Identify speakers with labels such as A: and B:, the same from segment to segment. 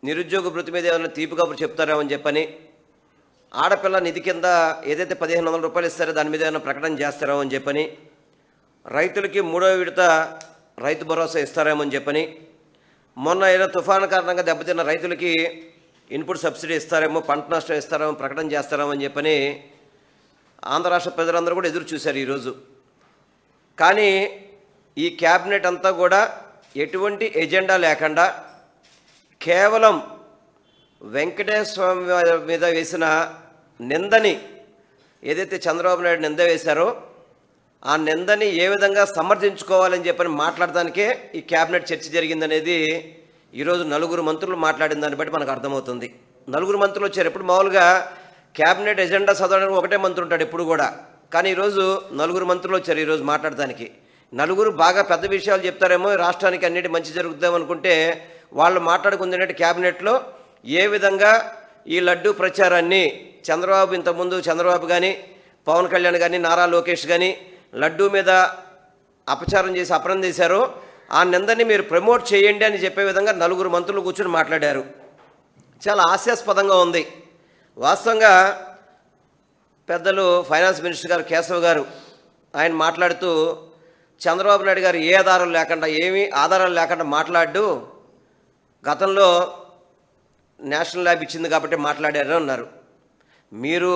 A: నిరుద్యోగ భృతి మీద ఏమైనా తీపి కబురు చెప్తారేమో అని చెప్పని, ఆడపిల్ల నిధి కింద ఏదైతే 1500 రూపాయలు ఇస్తారో దాని మీద ఏమైనా ప్రకటన చేస్తారేమో అని చెప్పని, రైతులకి 3వ విడత రైతు భరోసా ఇస్తారేమో అని చెప్పని, మొన్న అయినా తుఫాను కారణంగా దెబ్బతిన్న రైతులకి ఇన్పుట్ సబ్సిడీ ఇస్తారేమో, పంట నష్టం ఇస్తారేమో, ప్రకటన చేస్తారేమో అని చెప్పని ఆంధ్ర రాష్ట్ర ప్రజలందరూ కూడా ఎదురు చూశారు ఈరోజు. కానీ ఈ క్యాబినెట్ అంతా కూడా ఎటువంటి ఎజెండా లేకుండా కేవలం వెంకటేశ్వర స్వామి మీద వేసిన నిందని, ఏదైతే చంద్రబాబు నాయుడు నింద వేశారో ఆ నిందని ఏ విధంగా సమర్థించుకోవాలని చెప్పని మాట్లాడడానికే ఈ క్యాబినెట్ చర్చ జరిగిందనేది ఈరోజు 4 మంత్రులు మాట్లాడిన దాన్ని బట్టి మనకు అర్థమవుతుంది. 4 మంత్రులు వచ్చారు. ఎప్పుడు మామూలుగా క్యాబినెట్ ఎజెండా చదవడానికి ఒకటే మంత్రి ఉంటాడు ఎప్పుడు కూడా, కానీ ఈరోజు 4 మంత్రులు వచ్చారు ఈరోజు మాట్లాడడానికి. 4 బాగా పెద్ద విషయాలు చెప్తారేమో, రాష్ట్రానికి అన్నిటి మంచి జరుగుద్దామనుకుంటే వాళ్ళు మాట్లాడుకుంది క్యాబినెట్లో ఏ విధంగా ఈ లడ్డూ ప్రచారాన్ని చంద్రబాబు, ఇంతకుముందు చంద్రబాబు కానీ, పవన్ కళ్యాణ్ కానీ, నారా లోకేష్ కానీ లడ్డూ మీద అపచారం చేసి అపరం చేశారో ఆ నిందని మీరు ప్రమోట్ చేయండి అని చెప్పే విధంగా 4 మంత్రులు కూర్చొని మాట్లాడారు. చాలా హాస్యాస్పదంగా ఉంది. వాస్తవంగా పెద్దలు ఫైనాన్స్ మినిస్టర్ గారు కేశవ్ గారు ఆయన మాట్లాడుతూ చంద్రబాబు నాయుడు గారు ఏ ఆధారం లేకుండా, ఏమీ ఆధారాలు లేకుండా మాట్లాడు, గతంలో నేషనల్ ల్యాబ్ ఇచ్చింది కాబట్టి మాట్లాడారు అన్నారు. మీరు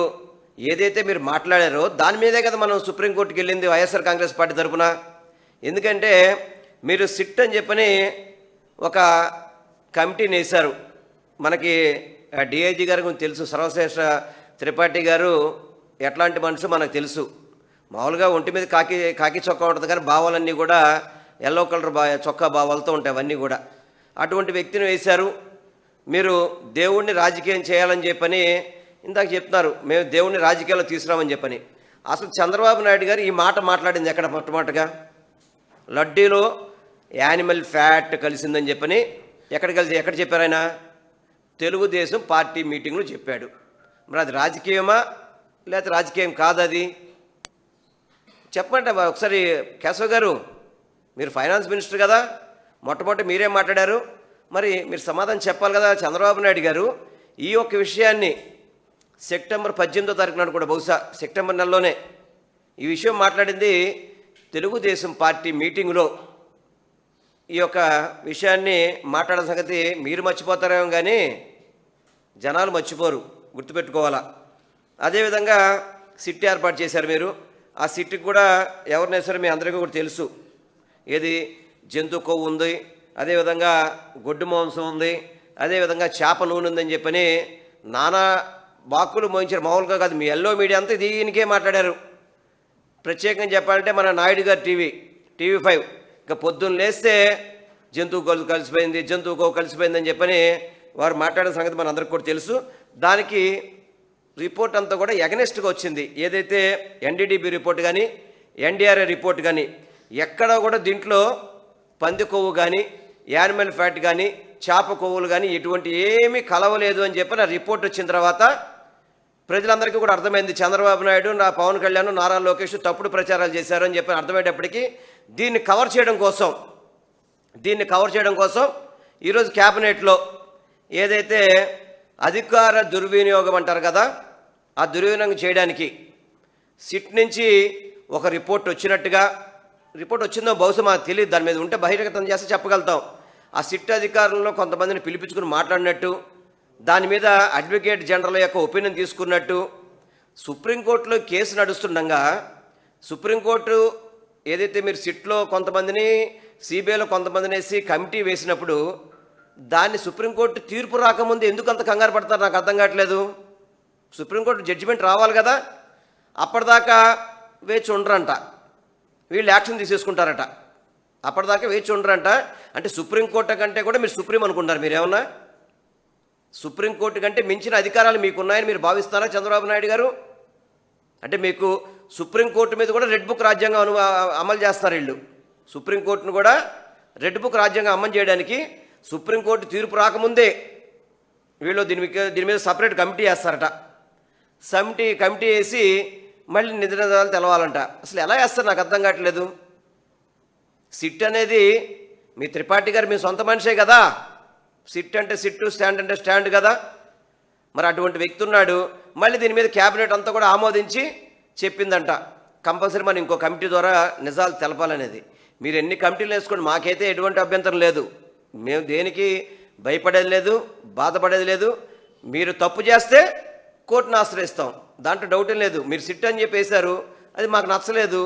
A: ఏదైతే మీరు మాట్లాడారో దాని మీదే కదా మనం సుప్రీంకోర్టుకి వెళ్ళింది వైఎస్ఆర్ కాంగ్రెస్ పార్టీ తరఫున. ఎందుకంటే మీరు సిట్ అని చెప్పని ఒక కమిటీని వేశారు. మనకి డిఐజీ గారు గురించి తెలుసు, సర్వశ్రేష్ఠ త్రిపాఠి గారు ఎట్లాంటి మనుషు మనకు తెలుసు. మామూలుగా ఒంటి మీద కాకి చొక్కా ఉంటుంది, కానీ భావాలన్నీ కూడా ఎల్లో కలర్ చొక్కా భావాలతో ఉంటాయి అవన్నీ కూడా. అటువంటి వ్యక్తిని వేశారు. మీరు దేవుణ్ణి రాజకీయం చేయాలని చెప్పని ఇందాక చెప్తున్నారు, మేము దేవుణ్ణి రాజకీయాల్లో తీసుకురామని చెప్పని. అసలు చంద్రబాబు నాయుడు గారు ఈ మాట మాట్లాడింది ఎక్కడ? మొట్టమొదటిగా లడ్డూలో యానిమల్ ఫ్యాట్ కలిసిందని చెప్పని ఎక్కడ చెప్పారు ఆయన? తెలుగుదేశం పార్టీ మీటింగ్లో చెప్పాడు. మరి అది రాజకీయమా లేకపోతే రాజకీయం కాదది చెప్పండి ఒకసారి. కేశవ్ గారు, మీరు ఫైనాన్స్ మినిస్టర్ కదా, మొట్టమొదటి మీరే మాట్లాడారు, మరి మీరు సమాధానం చెప్పాలి కదా. చంద్రబాబు నాయుడు గారు ఈ యొక్క విషయాన్ని సెప్టెంబర్ 18వ తారీఖు నాడు కూడా, బహుశా సెప్టెంబర్ నెలలోనే ఈ విషయం మాట్లాడింది తెలుగుదేశం పార్టీ మీటింగులో. ఈ యొక్క విషయాన్ని మాట్లాడిన సంగతి మీరు మర్చిపోతారేమో కానీ జనాలు మర్చిపోరు, గుర్తుపెట్టుకోవాలా. అదేవిధంగా సిట్ ఏర్పాటు చేశారు మీరు. ఆ సిట్కి కూడా ఎవరినైనా సరే మీ అందరికీ కూడా తెలుసు, ఏది జంతు కొవ్వు ఉంది, అదేవిధంగా గొడ్డు మాంసం ఉంది, అదేవిధంగా చేప నూనె ఉందని చెప్పని నానా వాక్కులు మోయించారు. మామూలుగా కాదు, మీ ఎల్లో మీడియా అంతా దీనికే మాట్లాడారు. ప్రత్యేకంగా చెప్పాలంటే మన నాయుడు గారు టీవీ 5 ఇంకా పొద్దున్న లేస్తే జంతువు కలిసిపోయింది, జంతువు కొవ్వు కలిసిపోయిందని చెప్పని వారు మాట్లాడిన సంగతి మన అందరికి కూడా తెలుసు. దానికి రిపోర్ట్ అంతా కూడా ఎగనెస్ట్గా వచ్చింది. ఏదైతే ఎన్డీడీబీ రిపోర్ట్ కానీ, ఎన్డీఆర్ఏ రిపోర్ట్ కానీ ఎక్కడా కూడా దీంట్లో పంది కొవ్వు కానీ, యానిమల్ ఫ్యాట్ కానీ, చేప కొవ్వులు కానీ ఎటువంటి ఏమీ కలవలేదు అని చెప్పి నా రిపోర్ట్ వచ్చిన తర్వాత ప్రజలందరికీ కూడా అర్థమైంది, చంద్రబాబు నాయుడు, పవన్ కళ్యాణ్, నారా లోకేష్ తప్పుడు ప్రచారాలు చేశారు అని చెప్పి అర్థమయ్యేటప్పటికీ దీన్ని కవర్ చేయడం కోసం ఈరోజు క్యాబినెట్లో ఏదైతే అధికార దుర్వినియోగం అంటారు కదా, ఆ దుర్వినియోగం చేయడానికి సిట్ నుంచి ఒక రిపోర్ట్ వచ్చిందో బహుశా మాకు తెలియదు, దాని మీద ఉంటే బహిర్గతం చేస్తే చెప్పగలుగుతాం. ఆ సిట్ అధికారుల్లో కొంతమందిని పిలిపించుకుని మాట్లాడినట్టు, దాని మీద అడ్వకేట్ జనరల్ యొక్క ఒపీనియన్ తీసుకున్నట్టు, సుప్రీంకోర్టులో కేసు నడుస్తుండగా సుప్రీంకోర్టు ఏదైతే మీరు సిట్లో కొంతమందిని, సిబిఐలో కొంతమందిని వేసి కమిటీ వేసినప్పుడు దాన్ని సుప్రీంకోర్టు తీర్పు రాకముందు ఎందుకు అంత కంగారు పడతారు నాకు అర్థం కావట్లేదు. సుప్రీంకోర్టు జడ్జిమెంట్ రావాలి కదా, అప్పటిదాకా వేచి ఉండరంట, వీళ్ళు యాక్షన్ తీసేసుకుంటారట. అప్పటిదాకా వేచి ఉండరంట. అంటే సుప్రీంకోర్టు కంటే కూడా మీరు సుప్రీం అనుకుంటారు. మీరేమన్నా సుప్రీంకోర్టు కంటే మించిన అధికారాలు మీకున్నాయని మీరు భావిస్తారా చంద్రబాబు నాయుడు గారు? అంటే మీకు సుప్రీంకోర్టు మీద కూడా రెడ్ బుక్ రాజ్యాంగం అమలు చేస్తున్నారు వీళ్ళు. సుప్రీంకోర్టును కూడా రెడ్ బుక్ రాజ్యాంగం అమలు చేయడానికి సుప్రీంకోర్టు తీర్పు రాకముందే వీళ్ళు దీని మీద సపరేట్ కమిటీ వేస్తారట. కమిటీ వేసి మళ్ళీ నిద్రదాలు తెలవాలంట. అసలు ఎలా వేస్తారు నాకు అర్థం కావట్లేదు. సిట్ అనేది మీ త్రిపాఠి గారు మీ సొంత మనిషే కదా, సిట్ అంటే సిట్టు, స్టాండ్ అంటే స్టాండ్ కదా. మరి అటువంటి వ్యక్తి ఉన్నాడు. మళ్ళీ దీని మీద క్యాబినెట్ అంతా కూడా ఆమోదించి చెప్పిందంట కంపల్సరీ మనం ఇంకో కమిటీ ద్వారా నిజాలు తెలపాలనేది. మీరు ఎన్ని కమిటీలు వేసుకోండి, మాకైతే ఎటువంటి అభ్యంతరం లేదు. మేము దేనికి భయపడేది లేదు, బాధపడేది లేదు. మీరు తప్పు చేస్తే కోర్టును ఆశ్రయిస్తాం, దాంట్లో డౌట్ లేదు. మీరు సిట్ అని చెప్పి వేశారు, అది మాకు నచ్చలేదు,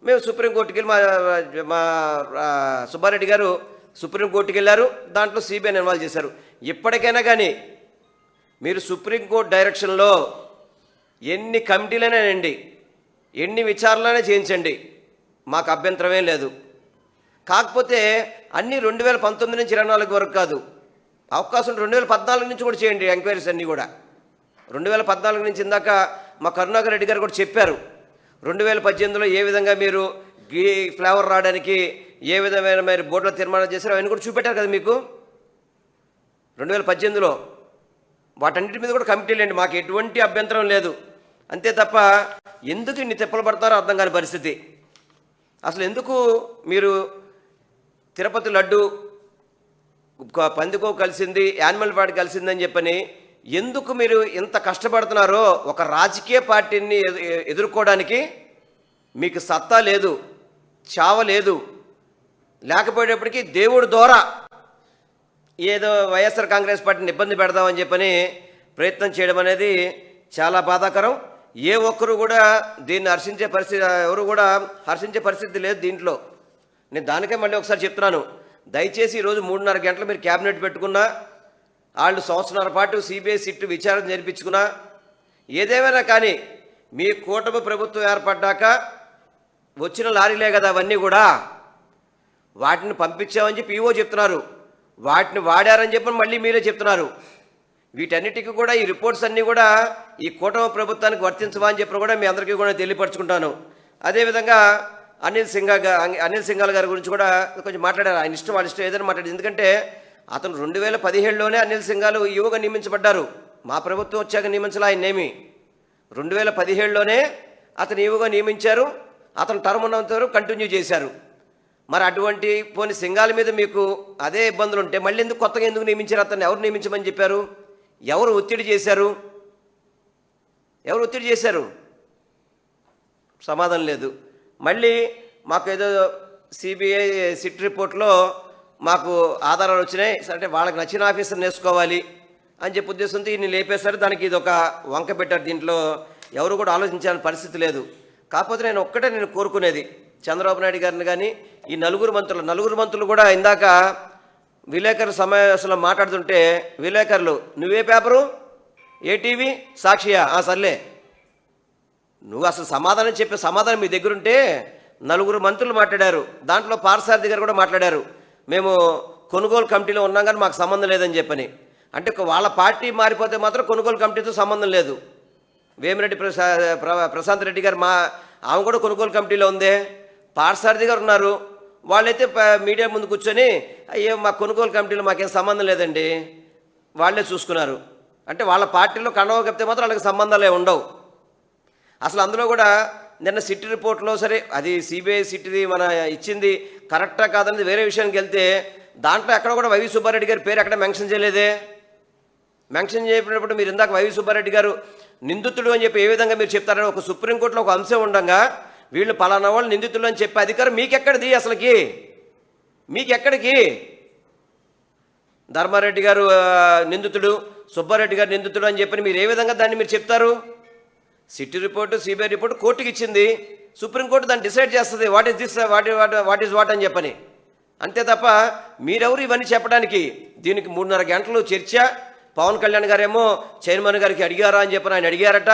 A: మేము సుప్రీంకోర్టుకి వెళ్ళి మా సుబ్బారెడ్డి గారు సుప్రీంకోర్టుకి వెళ్ళారు, దాంట్లో సిబిఐని ఇన్వాల్వ్ చేశారు. ఇప్పటికైనా కానీ మీరు సుప్రీంకోర్టు డైరెక్షన్లో ఎన్ని కమిటీలైనానండి, ఎన్ని విచారణలైనా చేయించండి, మాకు అభ్యంతరమే లేదు. కాకపోతే అన్నీ 2019 నుంచి 24 వరకు కాదు, అవకాశం 2014 నుంచి కూడా చేయండి ఎంక్వైరీస్ అన్నీ కూడా. 2014 నుంచి ఇందాక మా కరుణాకర్ రెడ్డి గారు కూడా చెప్పారు. 2018లో ఏ విధంగా మీరు గీ ఫ్లేవర్ రావడానికి ఏ విధమైన మీరు బోర్డులో తీర్మానం చేశారో అవన్నీ కూడా చూపెట్టారు కదా మీకు 2018లో. వాటన్నిటి మీద కూడా కమిటీలు అండి, మాకు ఎటువంటి అభ్యంతరం లేదు. అంతే తప్ప ఎందుకు ఇన్ని తిప్పలు పడతారో అర్థం కాని పరిస్థితి. అసలు ఎందుకు మీరు తిరుపతి లడ్డు పందికో కలిసింది, యానిమల్ పార్టీ కలిసిందని చెప్పని ఎందుకు మీరు ఇంత కష్టపడుతున్నారో ఒక రాజకీయ పార్టీని ఎదుర్కోవడానికి మీకు సత్తా లేదు, చావ లేదు. లేకపోయేటప్పటికీ దేవుడి ద్వారా ఏదో వైఎస్ఆర్ కాంగ్రెస్ పార్టీని ఇబ్బంది పెడదామని చెప్పని ప్రయత్నం చేయడం అనేది చాలా బాధాకరం. ఏ ఒక్కరు కూడా దీన్ని హర్షించే పరిస్థితి, ఎవరు కూడా హర్షించే పరిస్థితి లేదు దీంట్లో. నేను దానికే మళ్ళీ ఒకసారి చెప్తున్నాను, దయచేసి ఈరోజు 3:30 గంటలు మీరు క్యాబినెట్ పెట్టుకున్నా, వాళ్ళు సంవత్సరాల పాటు సిబిఐ సిట్ విచారణ జరిపించుకున్నా, ఏదేమైనా కానీ మీ కూటమి ప్రభుత్వం ఏర్పడ్డాక వచ్చిన లారీలే కదా అవన్నీ కూడా, వాటిని పంపించామని చెప్పి ఈవో చెప్తున్నారు, వాటిని వాడారని చెప్పి మళ్ళీ మీరే చెప్తున్నారు. వీటన్నిటికీ కూడా ఈ రిపోర్ట్స్ అన్నీ కూడా ఈ కూటమి ప్రభుత్వానికి వర్తించవా అని చెప్పి కూడా మీ అందరికీ కూడా తెలియపరచుకుంటాను. అదేవిధంగా అనిల్ సింఘాల్ గారి గురించి కూడా కొంచెం మాట్లాడారు. ఆయన ఇష్టం, వాళ్ళ ఇష్టం ఏదైనా మాట్లాడారు. ఎందుకంటే అతను 2017లోనే అనిల్ సింఘాల్ ఈవోగా నియమించబడ్డారు. మా ప్రభుత్వం వచ్చాక నియమించాలి ఆయన్నేమి. 2017లోనే అతను ఈవోగా నియమించారు. అతను టర్మ్ ఉన్నంత వరకు కంటిన్యూ చేశారు. మరి అటువంటి పోనీ సింఘాల మీద మీకు అదే ఇబ్బందులు ఉంటే మళ్ళీ ఎందుకు కొత్తగా ఎందుకు నియమించారు? అతన్ని ఎవరు నియమించమని చెప్పారు? ఎవరు ఒత్తిడి చేశారు? ఎవరు ఒత్తిడి చేశారు? సమాధానం లేదు. మళ్ళీ మాకు ఏదో సిబిఐ సిట్ రిపోర్ట్లో మాకు ఆధారాలు వచ్చినాయి, అంటే వాళ్ళకి నచ్చిన ఆఫీసర్ని వేసుకోవాలి అని చెప్పి ఉద్దేశంతో ఈయన్ని లేపేశారు. దానికి ఇది ఒక వంక పెట్టారు. దీంట్లో ఎవరు కూడా ఆలోచించాలని పరిస్థితి లేదు. కాకపోతే నేను కోరుకునేది చంద్రబాబు నాయుడు గారిని కానీ ఈ నలుగురు మంత్రులు కూడా ఇందాక విలేకరు సమావేశంలో మాట్లాడుతుంటే విలేకరులు, నువ్వే పేపరు, ఏ టీవీ, సాక్షియా, సర్లే నువ్వు అసలు సమాధానం మీ దగ్గరుంటే నలుగురు మంత్రులు మాట్లాడారు. దాంట్లో పార్సారథి గారు కూడా మాట్లాడారు, మేము కొనుగోలు కమిటీలో ఉన్నాం కానీ మాకు సంబంధం లేదని చెప్పని. అంటే వాళ్ళ పార్టీ మారిపోతే మాత్రం కొనుగోలు కమిటీతో సంబంధం లేదు. వేమిరెడ్డి ప్రశాంత్ రెడ్డి గారు ఆమె కూడా కొనుగోలు కమిటీలో ఉందే. పార్సారథి గారు ఉన్నారు, వాళ్ళైతే మీడియా ముందు కూర్చొని అయ్యో మా కొనుగోలు కమిటీలో మాకేం సంబంధం లేదండి, వాళ్ళే చూసుకున్నారు. అంటే వాళ్ళ పార్టీలో కండవ కప్పితే మాత్రం వాళ్ళకి సంబంధాలే ఉండవు. అసలు అందులో కూడా నిన్న సిట్ రిపోర్ట్లో, సరే అది సిబిఐ సిట్ది మన ఇచ్చింది కరెక్టా కాదనేది వేరే విషయానికి వెళ్తే, దాంట్లో ఎక్కడ కూడా వైవి సుబ్బారెడ్డి గారి పేరు ఎక్కడ మెన్షన్ చేయలేదే. మెన్షన్ చేయనప్పుడు మీరు ఇందాక వైవి సుబ్బారెడ్డి గారు నిందితుడు అని చెప్పి ఏ విధంగా మీరు చెప్తారని ఒక సుప్రీంకోర్టులో ఒక అంశం ఉండగా వీళ్ళు పలానా వాళ్ళు నిందితులు అని చెప్పే అధికారం మీకెక్కడిది? అసలుకి మీకెక్కడికి? ధర్మారెడ్డి గారు నిందితుడు, సుబ్బారెడ్డి గారు నిందితుడు అని చెప్పని మీరు ఏ విధంగా దాన్ని మీరు చెప్తారు? సిట్ రిపోర్టు, సిబిఐ రిపోర్టు కోర్టుకి ఇచ్చింది, సుప్రీంకోర్టు దాన్ని డిసైడ్ చేస్తుంది what is this, what is what అని చెప్పని. అంతే తప్ప మీరెవరు ఇవన్నీ చెప్పడానికి? దీనికి 3:30 గంటలు చర్చ. పవన్ కళ్యాణ్ గారేమో చైర్మన్ గారికి అడిగారా అని చెప్పని ఆయన అడిగారట.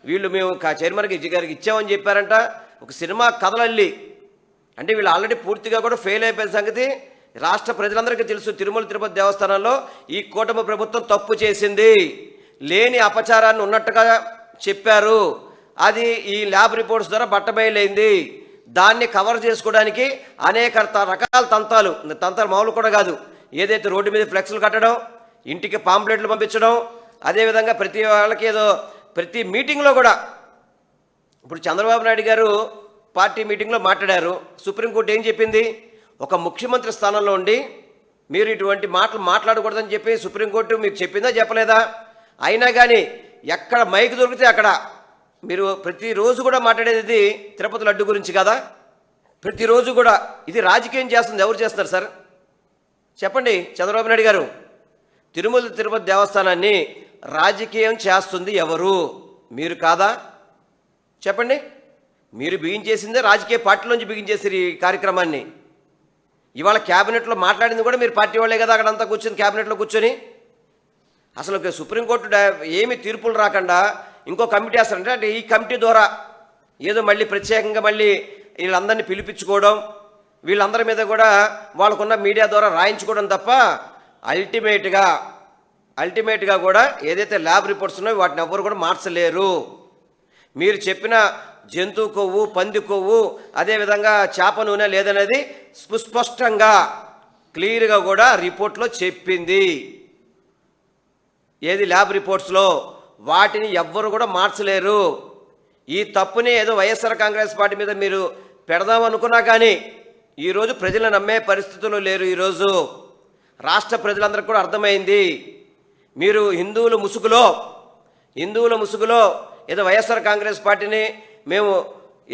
A: వీళ్ళు మేము చైర్మన్ గారికి ఇచ్చామని చెప్పారంట. ఒక సినిమా కథలల్లి, అంటే వీళ్ళు ఆల్రెడీ పూర్తిగా కూడా ఫెయిల్ అయిపోయిన సంగతి రాష్ట్ర ప్రజలందరికీ తెలుసు. తిరుమల తిరుపతి దేవస్థానంలో ఈ కూటమి ప్రభుత్వం తప్పు చేసింది, లేని అపచారాన్ని ఉన్నట్టుగా చెప్పారు. అది ఈ ల్యాబ్ రిపోర్ట్స్ ద్వారా బట్టబయలైంది. దాన్ని కవర్ చేసుకోవడానికి అనేక రకాల తంతాలు మామూలు కూడా కాదు. ఏదైతే రోడ్డు మీద ఫ్లెక్స్లు కట్టడం, ఇంటికి పాంప్లెట్లు పంపించడం, అదేవిధంగా ప్రతి వాళ్ళకి ఏదో ప్రతి మీటింగ్లో కూడా, ఇప్పుడు చంద్రబాబు నాయుడు గారు పార్టీ మీటింగ్లో మాట్లాడారు. సుప్రీంకోర్టు ఏం చెప్పింది? ఒక ముఖ్యమంత్రి స్థానంలో ఉండి మీరు ఇటువంటి మాటలు మాట్లాడకూడదని చెప్పి సుప్రీంకోర్టు మీకు చెప్పిందా చెప్పలేదా? అయినా కానీ ఎక్కడ మైక్ దొరికితే అక్కడ మీరు ప్రతిరోజు కూడా మాట్లాడేది ఇది తిరుపతి లడ్డు గురించి కదా. ప్రతిరోజు కూడా ఇది రాజకీయం చేస్తుంది. ఎవరు చేస్తున్నారు సార్ చెప్పండి? చంద్రబాబు నాయుడు గారు. తిరుమల తిరుపతి దేవస్థానాన్ని రాజకీయం చేస్తుంది ఎవరు? మీరు కాదా? చెప్పండి. మీరు బిగించేసిందే రాజకీయ పార్టీలోంచి బిగించేసారు ఈ కార్యక్రమాన్ని. ఇవాళ క్యాబినెట్లో మాట్లాడింది కూడా మీరు పార్టీ వాళ్ళే కదా, అక్కడంతా కూర్చొని క్యాబినెట్లో కూర్చొని. అసలు సుప్రీంకోర్టు ఏమి తీర్పులు రాకుండా ఇంకో కమిటీ వేస్తారంటే, అంటే ఈ కమిటీ ద్వారా ఏదో మళ్ళీ ప్రత్యేకంగా మళ్ళీ వీళ్ళందరినీ పిలిపించుకోవడం, వీళ్ళందరి మీద కూడా వాళ్ళకున్న మీడియా ద్వారా రాయించుకోవడం తప్ప అల్టిమేట్గా కూడా ఏదైతే ల్యాబ్ రిపోర్ట్స్ ఉన్నాయో వాటిని ఎవ్వరు కూడా మార్చలేరు. మీరు చెప్పిన జంతువు కొవ్వు, పంది కొవ్వు, అదేవిధంగా చేప నూనె లేదనేది సుస్పష్టంగా క్లియర్గా కూడా రిపోర్ట్లో చెప్పింది. ఏది ల్యాబ్ రిపోర్ట్స్లో వాటిని ఎవ్వరు కూడా మార్చలేరు. ఈ తప్పుని ఏదో వైఎస్ఆర్ కాంగ్రెస్ పార్టీ మీద మీరు పెడదామనుకున్నా కానీ ఈరోజు ప్రజలను నమ్మే పరిస్థితుల్లో లేరు. ఈరోజు రాష్ట్ర ప్రజలందరికీ కూడా అర్థమైంది. మీరు హిందువుల ముసుగులో ఏదో వైఎస్ఆర్ కాంగ్రెస్ పార్టీని మేము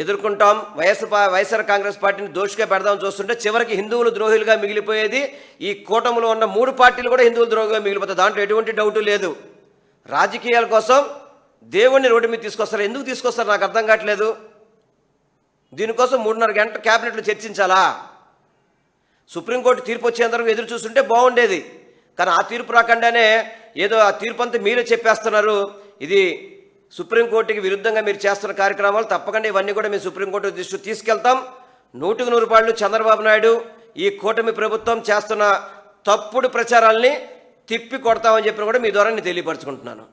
A: ఎదుర్కొంటాం, వైఎస్ఆర్ కాంగ్రెస్ పార్టీని దోషిగా పెడదామని చూస్తుంటే చివరికి హిందువులు ద్రోహులుగా మిగిలిపోయేది. ఈ కూటమిలో ఉన్న 3 పార్టీలు కూడా హిందువులు ద్రోహులుగా మిగిలిపోతాయి. దాంట్లో ఎటువంటి డౌటు లేదు. రాజకీయాల కోసం దేవుణ్ణి రోడ్డు మీద తీసుకొస్తారు. ఎందుకు తీసుకొస్తారు నాకు అర్థం కావట్లేదు. దీనికోసం 3:30 గంటల క్యాబినెట్లో చర్చించాలా? సుప్రీంకోర్టు తీర్పు వచ్చేంతవరకు ఎదురు చూస్తుంటే బాగుండేది. కానీ ఆ తీర్పు రాకుండానే ఏదో ఆ తీర్పు అంతా మీరే చెప్పేస్తున్నారు. ఇది సుప్రీంకోర్టుకి విరుద్ధంగా మీరు చేస్తున్న కార్యక్రమాలు. తప్పకుండా ఇవన్నీ కూడా మేము సుప్రీంకోర్టు దృష్టికి తీసుకెళ్తాం. 100% చంద్రబాబు నాయుడు ఈ కూటమి ప్రభుత్వం చేస్తున్న తప్పుడు ప్రచారాల్ని తిప్పి కొడతామని చెప్పి కూడా మీ ద్వారా నేను తెలియపరచుకుంటున్నాను.